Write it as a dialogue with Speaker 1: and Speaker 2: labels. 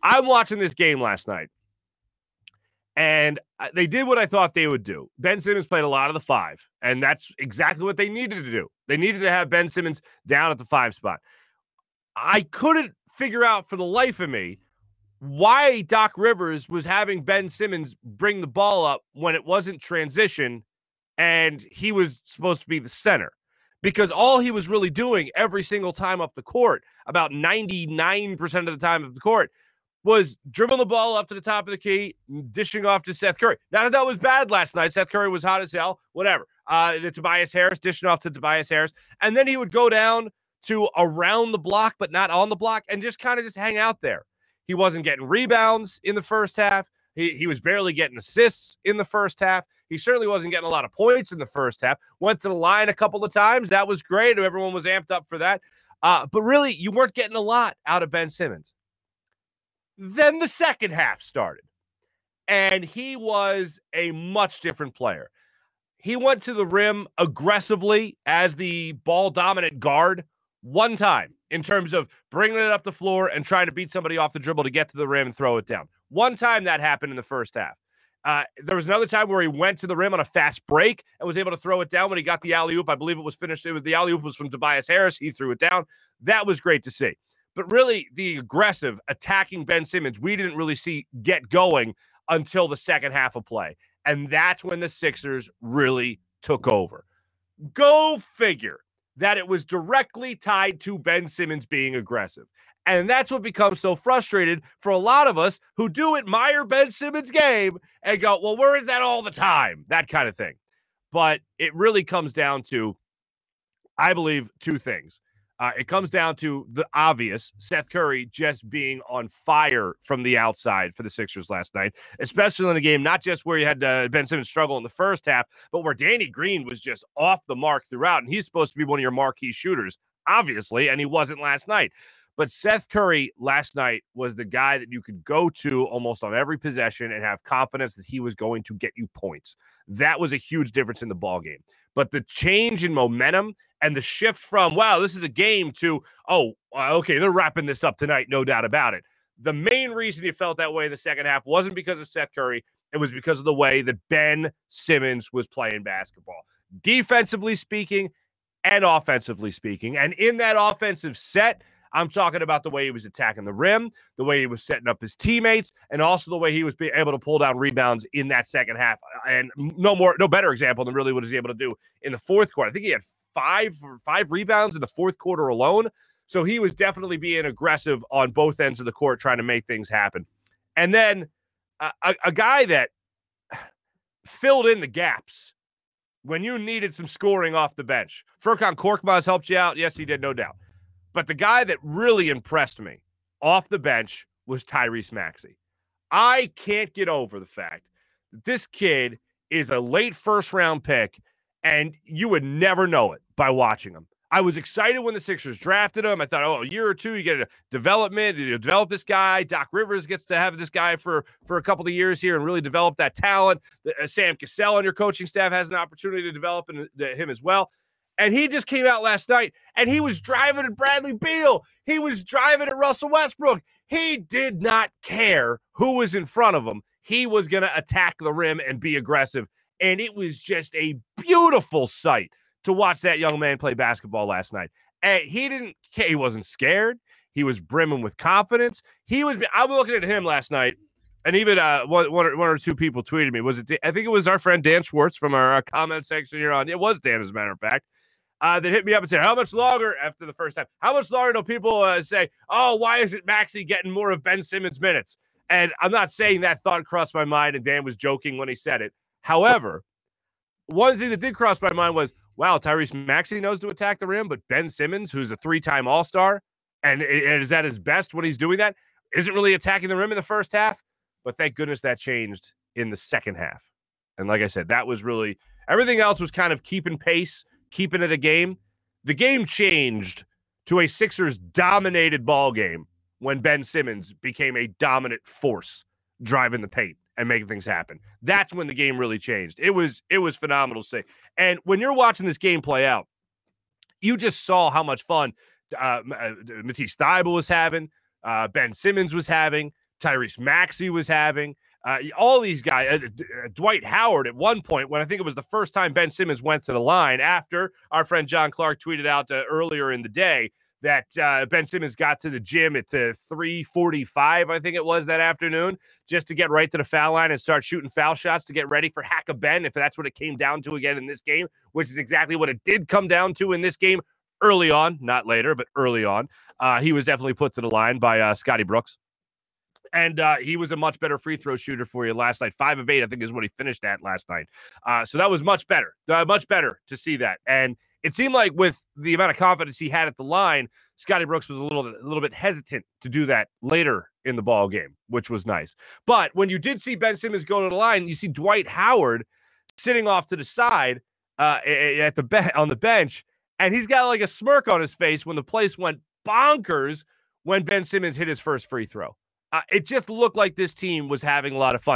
Speaker 1: I'm watching this game last night, and they did what I thought they would do. Ben Simmons played a lot of the 5, and that's exactly what they needed to do. They needed to have Ben Simmons down at the 5 spot. I couldn't figure out for the life of me why Doc Rivers was having Ben Simmons bring the ball up when it wasn't transition and he was supposed to be the center. Because all he was really doing every single time up the court, about 99% of the time up the court, was dribbling the ball up to the top of the key, dishing off to Seth Curry. Now, that was bad last night. Seth Curry was hot as hell, whatever. Tobias Harris, dishing off to Tobias Harris. And then he would go down to around the block, but not on the block, and just kind of just hang out there. He wasn't getting rebounds in the first half. He was barely getting assists in the first half. He certainly wasn't getting a lot of points in the first half. Went to the line a couple of times. That was great. Everyone was amped up for that. But really, you weren't getting a lot out of Ben Simmons. Then the second half started, and he was a much different player. He went to the rim aggressively as the ball-dominant guard one time in terms of bringing it up the floor and trying to beat somebody off the dribble to get to the rim and throw it down. One time that happened in the first half. There was another time where he went to the rim on a fast break and was able to throw it down when he got the alley-oop. I believe it was finished. The alley-oop was from Tobias Harris. He threw it down. That was great to see. But really, the aggressive attacking Ben Simmons, we didn't really see get going until the second half of play. And that's when the Sixers really took over. Go figure that it was directly tied to Ben Simmons being aggressive. And that's what becomes so frustrated for a lot of us who do admire Ben Simmons' game and go, well, where is that all the time? That kind of thing. But it really comes down to, I believe, two things. It comes down to the obvious, Seth Curry just being on fire from the outside for the Sixers last night, especially in a game not just where you had Ben Simmons struggle in the first half, but where Danny Green was just off the mark throughout, and he's supposed to be one of your marquee shooters, obviously, and he wasn't last night. But Seth Curry last night was the guy that you could go to almost on every possession and have confidence that he was going to get you points. That was a huge difference in the ballgame. But the change in momentum and the shift from, wow, this is a game to, okay, they're wrapping this up tonight, no doubt about it. The main reason you felt that way in the second half wasn't because of Seth Curry. It was because of the way that Ben Simmons was playing basketball, defensively speaking and offensively speaking. And in that offensive set, I'm talking about the way he was attacking the rim, the way he was setting up his teammates, and also the way he was being able to pull down rebounds in that second half. And no better example than really what he was able to do in the fourth quarter. I think he had five rebounds in the fourth quarter alone. So he was definitely being aggressive on both ends of the court, trying to make things happen. And then a guy that filled in the gaps when you needed some scoring off the bench. Furkan Korkmaz helped you out. Yes, he did, no doubt. But the guy that really impressed me off the bench was Tyrese Maxey. I can't get over the fact that this kid is a late first-round pick, and you would never know it by watching him. I was excited when the Sixers drafted him. I thought, a year or two, you get a development, you develop this guy. Doc Rivers gets to have this guy for a couple of years here and really develop that talent. Sam Cassell on your coaching staff has an opportunity to develop him as well. And he just came out last night, and he was driving at Bradley Beal. He was driving at Russell Westbrook. He did not care who was in front of him. He was going to attack the rim and be aggressive. And it was just a beautiful sight to watch that young man play basketball last night. And he didn't care. He wasn't scared. He was brimming with confidence. I was looking at him last night, and even one or two people tweeted me. I think it was our friend Dan Schwartz from our comment section here on. It was Dan, as a matter of fact. That hit me up and said, how much longer after the first time? How much longer do people say, why isn't Maxey getting more of Ben Simmons minutes? And I'm not saying that thought crossed my mind, and Dan was joking when he said it. However, one thing that did cross my mind was, wow, Tyrese Maxey knows to attack the rim, but Ben Simmons, who's a 3-time All-Star, and is at his best when he's doing that, isn't really attacking the rim in the first half. But thank goodness that changed in the second half. And like I said, that was really – everything else was kind of keeping pace, keeping it a game. The game changed to a Sixers-dominated ball game when Ben Simmons became a dominant force driving the paint and making things happen. That's when the game really changed. It was phenomenal to see. And when you're watching this game play out, you just saw how much fun Matisse Thybulle was having. Ben Simmons was having, Tyrese Maxey was having, all these guys, Dwight Howard at one point, when I think it was the first time Ben Simmons went to the line after our friend John Clark tweeted out earlier in the day that Ben Simmons got to the gym at 3:45, I think it was that afternoon, just to get right to the foul line and start shooting foul shots to get ready for Hack-a-Ben, if that's what it came down to again in this game, which is exactly what it did come down to in this game early on, not later, but early on. He was definitely put to the line by Scotty Brooks. And he was a much better free throw shooter for you last night. 5 of 8, I think, is what he finished at last night. So that was much better to see that. And it seemed like with the amount of confidence he had at the line, Scotty Brooks was a little bit hesitant to do that later in the ball game, which was nice. But when you did see Ben Simmons go to the line, you see Dwight Howard sitting off to the side on the bench, and he's got like a smirk on his face when the place went bonkers when Ben Simmons hit his first free throw. It just looked like this team was having a lot of fun.